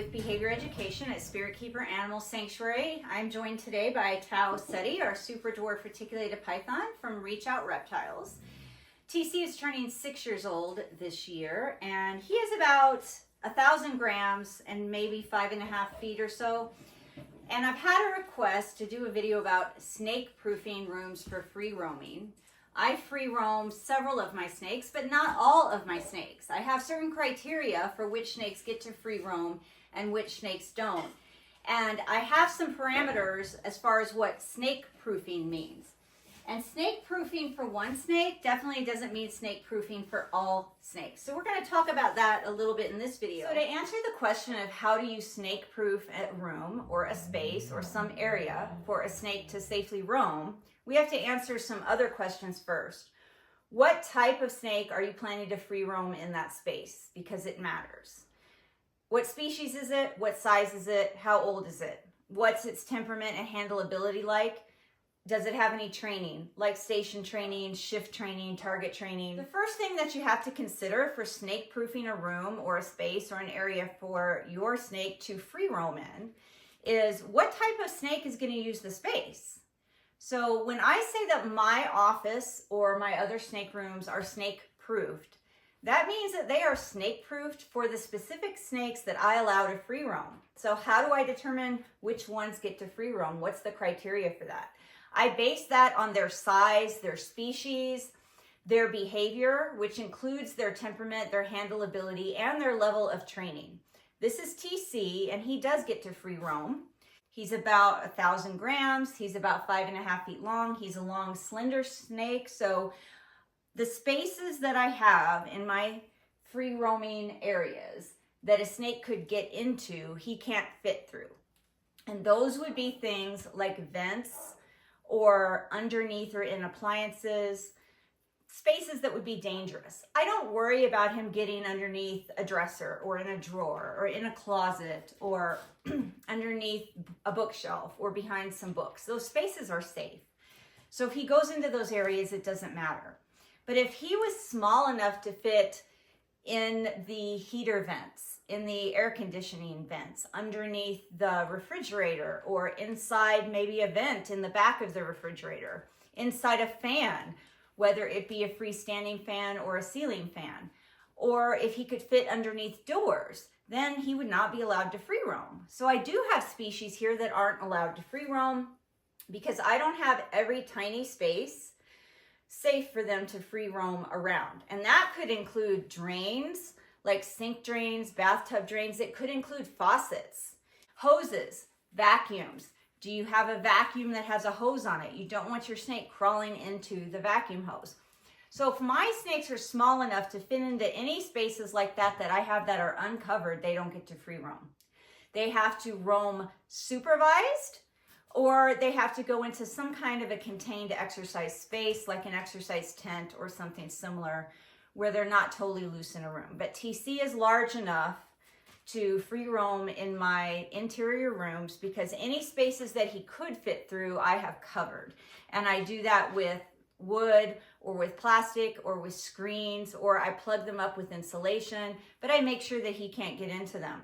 with behavior education at Spirit Keeper Animal Sanctuary. I'm joined today by Tao Seti, our super dwarf reticulated python from Reach Out Reptiles. TC is turning 6 years old this year, and he is about 1,000 grams and maybe 5.5 feet or so. And I've had a request to do a video about snake proofing rooms for free roaming. I free roam several of my snakes, but not all of my snakes. I have certain criteria for which snakes get to free roam and which snakes don't. And I have some parameters as far as what snake proofing means. And snake proofing for one snake definitely doesn't mean snake proofing for all snakes. So we're going to talk about that a little bit in this video. So to answer the question of how do you snake proof a room or a space or some area for a snake to safely roam, we have to answer some other questions first. What type of snake are you planning to free roam in that space? Because it matters. What species is it? What size is it? How old is it? What's its temperament and handleability like? Does it have any training, like station training, shift training, target training? The first thing that you have to consider for snake proofing a room or a space or an area for your snake to free roam in is what type of snake is going to use the space. So when I say that my office or my other snake rooms are snake proofed, that means that they are snake proofed for the specific snakes that I allow to free roam. So how do I determine which ones get to free roam? What's the criteria for that? I base that on their size, their species, their behavior, which includes their temperament, their handleability, and their level of training. This is TC, and he does get to free roam. He's about 1,000 grams. He's about 5.5 feet long. He's a long, slender snake. So the spaces that I have in my free roaming areas that a snake could get into, he can't fit through. And those would be things like vents or underneath or in appliances, spaces that would be dangerous. I don't worry about him getting underneath a dresser or in a drawer or in a closet or underneath a bookshelf or behind some books. Those spaces are safe. So if he goes into those areas, it doesn't matter. But if he was small enough to fit in the heater vents, in the air conditioning vents, underneath the refrigerator, or inside maybe a vent in the back of the refrigerator, inside a fan, whether it be a freestanding fan or a ceiling fan, or if he could fit underneath doors, then he would not be allowed to free roam. So I do have species here that aren't allowed to free roam because I don't have every tiny space safe for them to free roam around. And that could include drains, like sink drains, bathtub drains. It could include faucets, hoses, vacuums. Do you have a vacuum that has a hose on it? You don't want your snake crawling into the vacuum hose. So if my snakes are small enough to fit into any spaces like that that I have that are uncovered, they don't get to free roam. They have to roam supervised, or they have to go into some kind of a contained exercise space, like an exercise tent or something similar, where they're not totally loose in a room. But TC is large enough to free roam in my interior rooms because any spaces that he could fit through, I have covered. And I do that with wood or with plastic or with screens, or I plug them up with insulation, but I make sure that he can't get into them.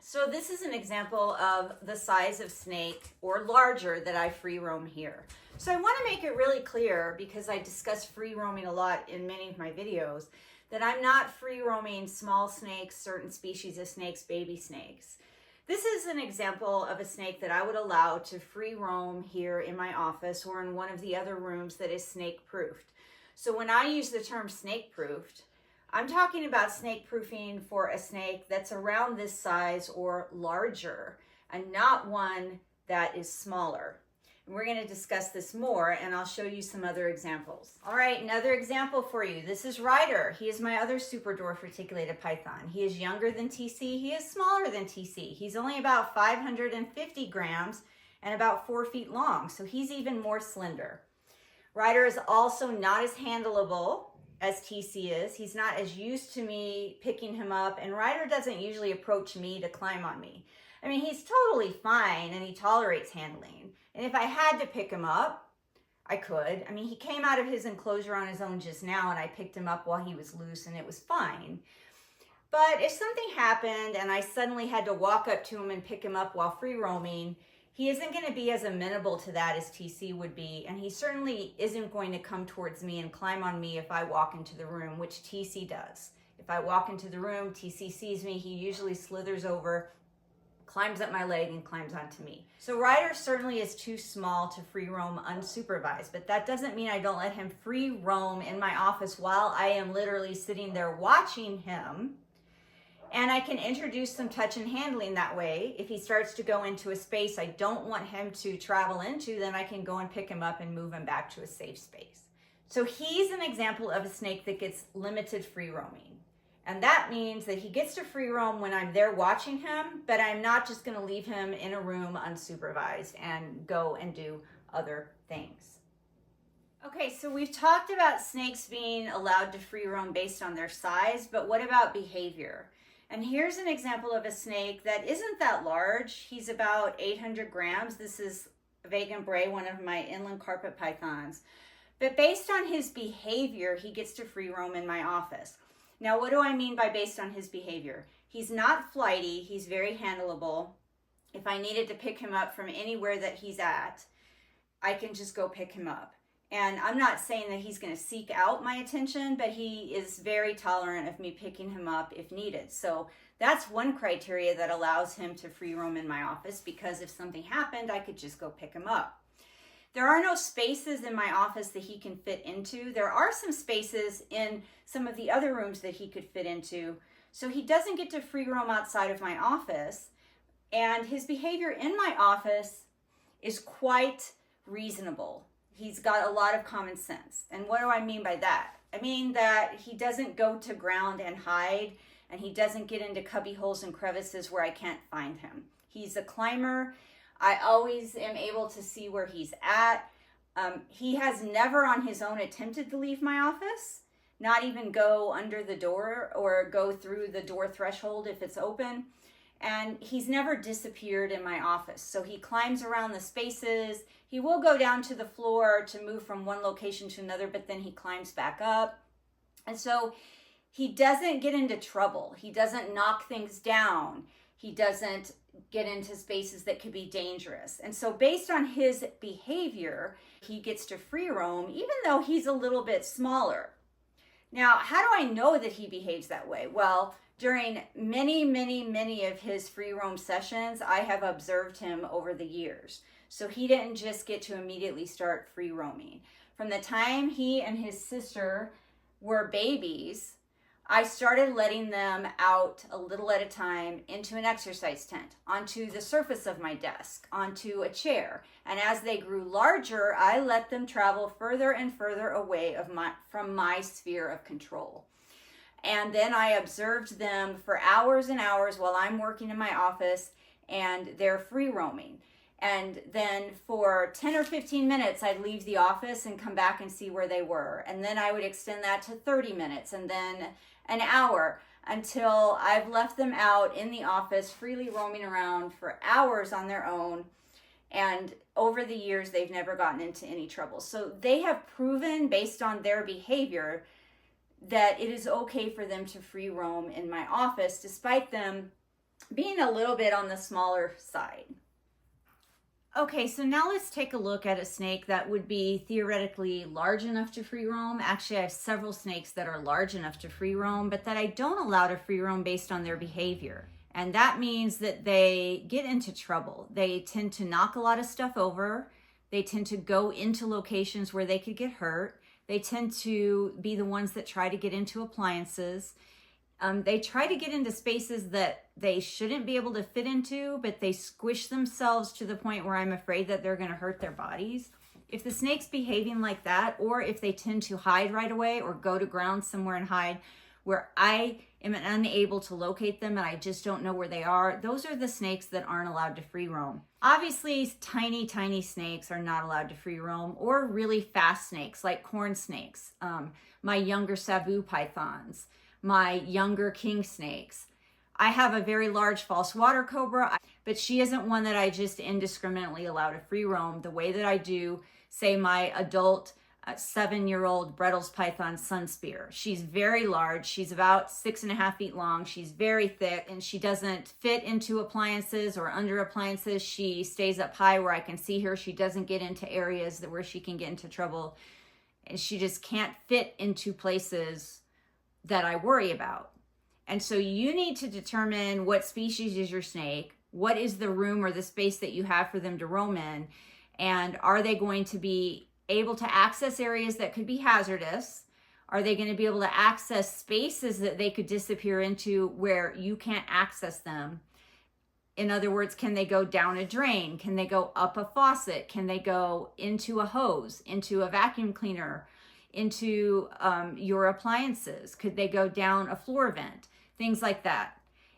So this is an example of the size of snake or larger that I free roam here. So I want to make it really clear, because I discuss free roaming a lot in many of my videos, that I'm not free roaming small snakes, certain species of snakes, baby snakes. This is an example of a snake that I would allow to free roam here in my office or in one of the other rooms that is snake proofed. So when I use the term snake proofed, I'm talking about snake proofing for a snake that's around this size or larger, and not one that is smaller. And we're going to discuss this more, and I'll show you some other examples. All right, another example for you. This is Ryder. He is my other super dwarf reticulated python. He is younger than TC. He is smaller than TC. He's only about 550 grams and about 4 feet long, so he's even more slender. Ryder is also not as handleable as TC is. He's not as used to me picking him up, and Ryder doesn't usually approach me to climb on me. I mean, he's totally fine and he tolerates handling. And if I had to pick him up, I could. I mean, he came out of his enclosure on his own just now, and I picked him up while he was loose, and it was fine. But if something happened and I suddenly had to walk up to him and pick him up while free roaming, he isn't going to be as amenable to that as TC would be. And he certainly isn't going to come towards me and climb on me if I walk into the room, which TC does. If I walk into the room, TC sees me, he usually slithers over, climbs up my leg, and climbs onto me. So Ryder certainly is too small to free roam unsupervised, but that doesn't mean I don't let him free roam in my office while I am literally sitting there watching him. And I can introduce some touch and handling that way. If he starts to go into a space I don't want him to travel into, then I can go and pick him up and move him back to a safe space. So he's an example of a snake that gets limited free roaming. And that means that he gets to free roam when I'm there watching him, but I'm not just going to leave him in a room unsupervised and go and do other things. Okay, so we've talked about snakes being allowed to free roam based on their size, but what about behavior? And here's an example of a snake that isn't that large. He's about 800 grams. This is Vagonbrei, one of my inland carpet pythons. But based on his behavior, he gets to free roam in my office. Now, what do I mean by based on his behavior? He's not flighty. He's very handleable. If I needed to pick him up from anywhere that he's at, I can just go pick him up. And I'm not saying that he's going to seek out my attention, but he is very tolerant of me picking him up if needed. So that's one criteria that allows him to free roam in my office, because if something happened, I could just go pick him up. There are no spaces in my office that he can fit into. There are some spaces in some of the other rooms that he could fit into. So he doesn't get to free roam outside of my office. And his behavior in my office is quite reasonable. He's got a lot of common sense. And what do I mean by that? I mean that he doesn't go to ground and hide, and he doesn't get into cubby holes and crevices where I can't find him. He's a climber. I always am able to see where he's at. He has never on his own attempted to leave my office, not even go under the door or go through the door threshold if it's open. And he's never disappeared in my office. So he climbs around the spaces. He will go down to the floor to move from one location to another, but then he climbs back up. And so he doesn't get into trouble. He doesn't knock things down. He doesn't get into spaces that could be dangerous. And so based on his behavior, he gets to free roam, even though he's a little bit smaller. Now, how do I know that he behaves that way? Well, during many of his free roam sessions, I have observed him over the years. So he didn't just get to immediately start free roaming. From the time he and his sister were babies, I started letting them out a little at a time into an exercise tent, onto the surface of my desk, onto a chair. And as they grew larger, I let them travel further and further away from my sphere of control. And then I observed them for hours and hours while I'm working in my office, and they're free roaming. And then for 10 or 15 minutes, I'd leave the office and come back and see where they were. And then I would extend that to 30 minutes and then an hour, until I've left them out in the office freely roaming around for hours on their own. And over the years, they've never gotten into any trouble. So they have proven, based on their behavior, that it is okay for them to free roam in my office, despite them being a little bit on the smaller side. Okay, so now let's take a look at a snake that would be theoretically large enough to free roam. Actually, I have several snakes that are large enough to free roam, but that I don't allow to free roam based on their behavior. And that means that they get into trouble. They tend to knock a lot of stuff over. They tend to go into locations where they could get hurt. They tend to be the ones that try to get into appliances. They try to get into spaces that they shouldn't be able to fit into, but they squish themselves to the point where I'm afraid that they're going to hurt their bodies. If the snake's behaving like that, or if they tend to hide right away or go to ground somewhere and hide where I am unable to locate them and I just don't know where they are, those are the snakes that aren't allowed to free roam. Obviously, tiny snakes are not allowed to free roam, or really fast snakes like corn snakes, my younger Savu pythons, my younger king snakes. I have a very large false water cobra, but she isn't one that I just indiscriminately allow to free roam the way that I do, say, my adult 7-year-old Brettles python sun spear. She's very large. She's about 6.5 feet long. She's very thick, and she doesn't fit into appliances or under appliances. She stays up high where I can see her. She doesn't get into areas where she can get into trouble. And she just can't fit into places that I worry about. And so you need to determine what species is your snake, what is the room or the space that you have for them to roam in, and are they going to be able to access areas that could be hazardous? Are they going to be able to access spaces that they could disappear into where you can't access them? In other words, can they go down a drain? Can they go up a faucet? Can they go into a hose, into a vacuum cleaner, into your appliances? Could they go down a floor vent? Things like that.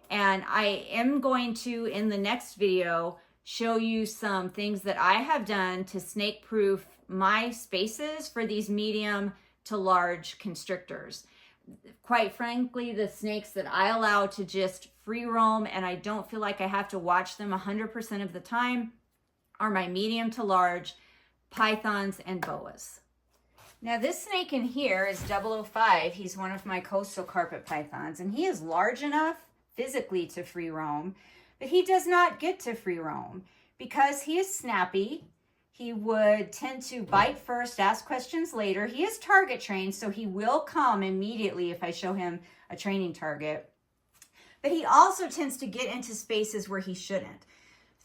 And I am going to, in the next video, show you some things that I have done to snake proof my spaces for these medium to large constrictors. Quite frankly, the snakes that I allow to just free roam and I don't feel like I have to watch them 100% of the time are my medium to large pythons and boas. Now this snake in here is 005. He's one of my coastal carpet pythons, and he is large enough physically to free roam, but he does not get to free roam because he is snappy. He would tend to bite first, ask questions later. He is target trained, so he will come immediately if I show him a training target. But he also tends to get into spaces where he shouldn't.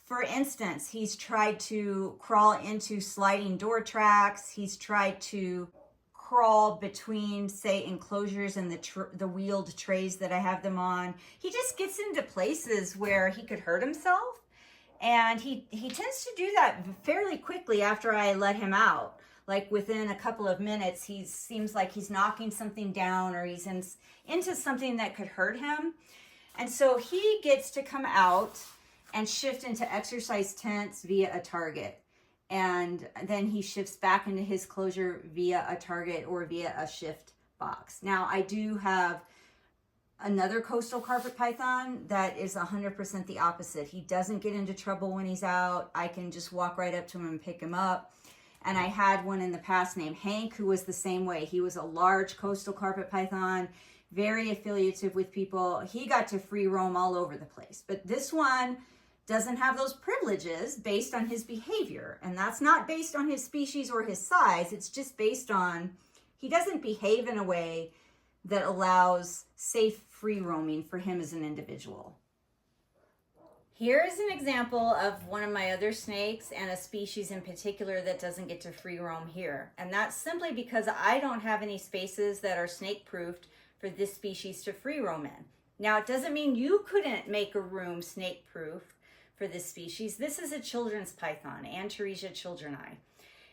For instance, he's tried to crawl into sliding door tracks. He's tried to crawl between, say, enclosures and the wheeled trays that I have them on. He just gets into places where he could hurt himself. And he tends to do that fairly quickly after I let him out. Like within a couple of minutes, he seems like he's knocking something down or he's into something that could hurt him. And so he gets to come out and shift into exercise tents via a target. And then he shifts back into his closure via a target or via a shift box. Now, I do have another coastal carpet python that is 100% the opposite. He doesn't get into trouble when he's out. I can just walk right up to him and pick him up. And I had one in the past named Hank who was the same way. He was a large coastal carpet python, very affiliative with people. He got to free roam all over the place. But this one doesn't have those privileges based on his behavior. And that's not based on his species or his size. It's just based on he doesn't behave in a way that allows safe free roaming for him as an individual. Here is an example of one of my other snakes and a species in particular that doesn't get to free roam here. And that's simply because I don't have any spaces that are snake proofed for this species to free roam in. Now, it doesn't mean you couldn't make a room snake proof for this species. This is a children's python, Antaresia childreni.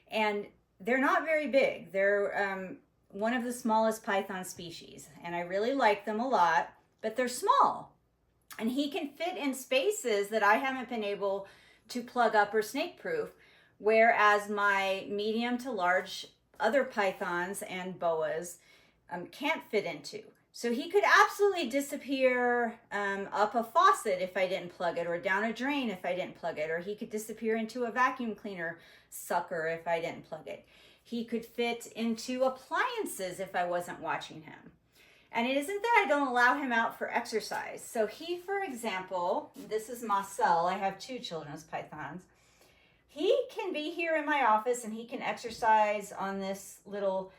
And they're not very big. They're one of the smallest python species, and I really like them a lot, but they're small. And he can fit in spaces that I haven't been able to plug up or snake proof, whereas my medium to large other pythons and boas can't fit into. So he could absolutely disappear up a faucet if I didn't plug it, or down a drain if I didn't plug it, or he could disappear into a vacuum cleaner sucker if I didn't plug it. He could fit into appliances if I wasn't watching him. And it isn't that I don't allow him out for exercise. So he, for example, this is Macel. I have two children's pythons. He can be here in my office and he can exercise on this little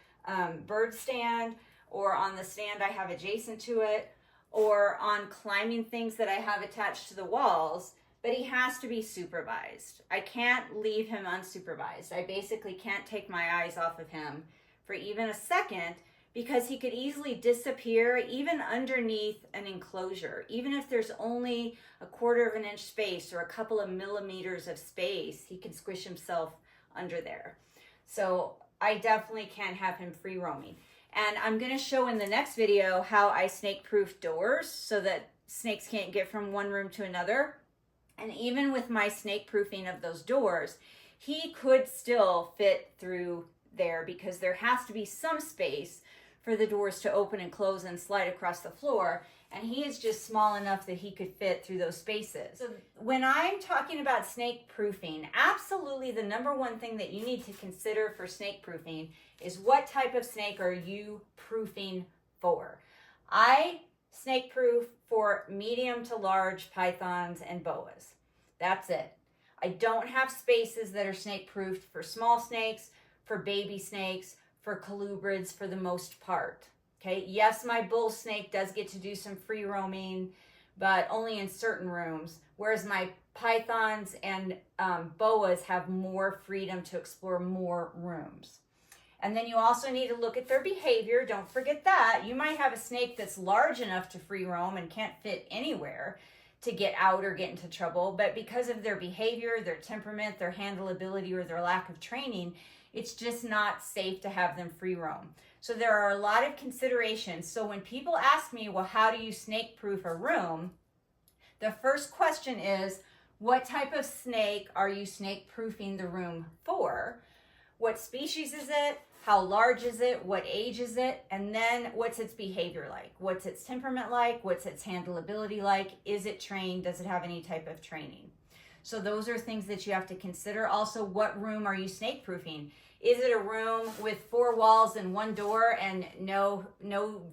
bird stand, or on the stand I have adjacent to it, or on climbing things that I have attached to the walls, but he has to be supervised. I can't leave him unsupervised. I basically can't take my eyes off of him for even a second, because he could easily disappear even underneath an enclosure. Even if there's only a 1/4 of an inch space or a couple of millimeters of space, he can squish himself under there. So I definitely can't have him free roaming. And I'm gonna show in the next video how I snake proof doors so that snakes can't get from one room to another. And even with my snake proofing of those doors, he could still fit through there because there has to be some space for the doors to open and close and slide across the floor. And he is just small enough that he could fit through those spaces. So when I'm talking about snake proofing, absolutely the number one thing that you need to consider for snake proofing is what type of snake are you proofing for? I snake proof for medium to large pythons and boas. That's it. I don't have spaces that are snake proofed for small snakes, for baby snakes, for colubrids for the most part. Okay, yes, my bull snake does get to do some free roaming, but only in certain rooms, whereas my pythons and boas have more freedom to explore more rooms. And then you also need to look at their behavior. Don't forget that. You might have a snake that's large enough to free roam and can't fit anywhere to get out or get into trouble, but because of their behavior, their temperament, their handleability, or their lack of training, it's just not safe to have them free roam. So there are a lot of considerations. So when people ask me, well, how do you snake proof a room? The first question is, what type of snake are you snake proofing the room for? What species is it? How large is it? What age is it? And then what's its behavior like? What's its temperament like? What's its handleability like? Is it trained? Does it have any type of training? So those are things that you have to consider. Also, what room are you snake proofing? Is it a room with 4 walls and 1 door and no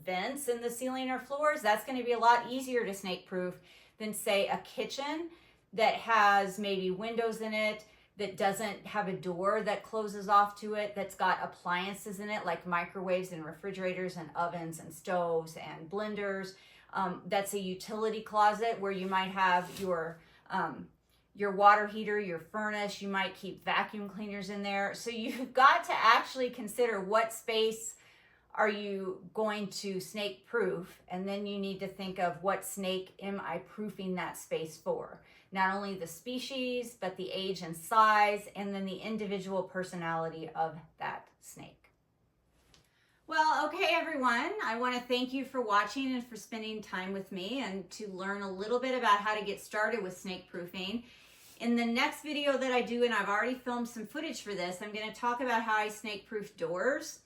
vents in the ceiling or floors? That's going to be a lot easier to snake proof than, say, a kitchen that has maybe windows in it, that doesn't have a door that closes off to it, that's got appliances in it like microwaves and refrigerators and ovens and stoves and blenders. That's a utility closet where you might have your water heater, your furnace, you might keep vacuum cleaners in there. So you've got to actually consider what space are you going to snake proof, and then you need to think of what snake am I proofing that space for. Not only the species, but the age and size, and then the individual personality of that snake. Well, okay, everyone, I want to thank you for watching and for spending time with me and to learn a little bit about how to get started with snake proofing. In the next video that I do, and I've already filmed some footage for this, I'm going to talk about how I snake proof doors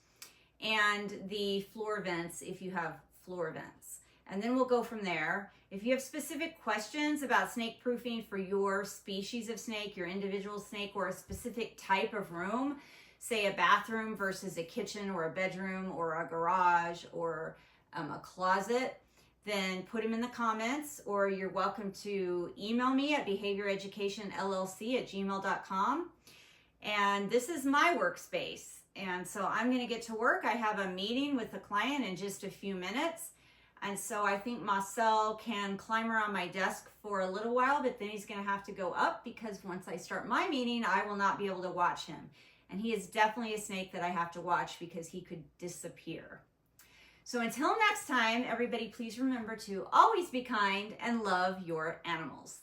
and the floor vents if you have floor vents. And then we'll go from there. If you have specific questions about snake proofing for your species of snake, your individual snake, or a specific type of room, say a bathroom versus a kitchen or a bedroom or a garage or a closet, then put them in the comments, or you're welcome to email me at behavioureducationllc@gmail.com. And this is my workspace. And so I'm going to get to work. I have a meeting with a client in just a few minutes. And so I think Macel can climb around my desk for a little while, but then he's going to have to go up because once I start my meeting, I will not be able to watch him. And he is definitely a snake that I have to watch because he could disappear. So until next time, everybody, please remember to always be kind and love your animals.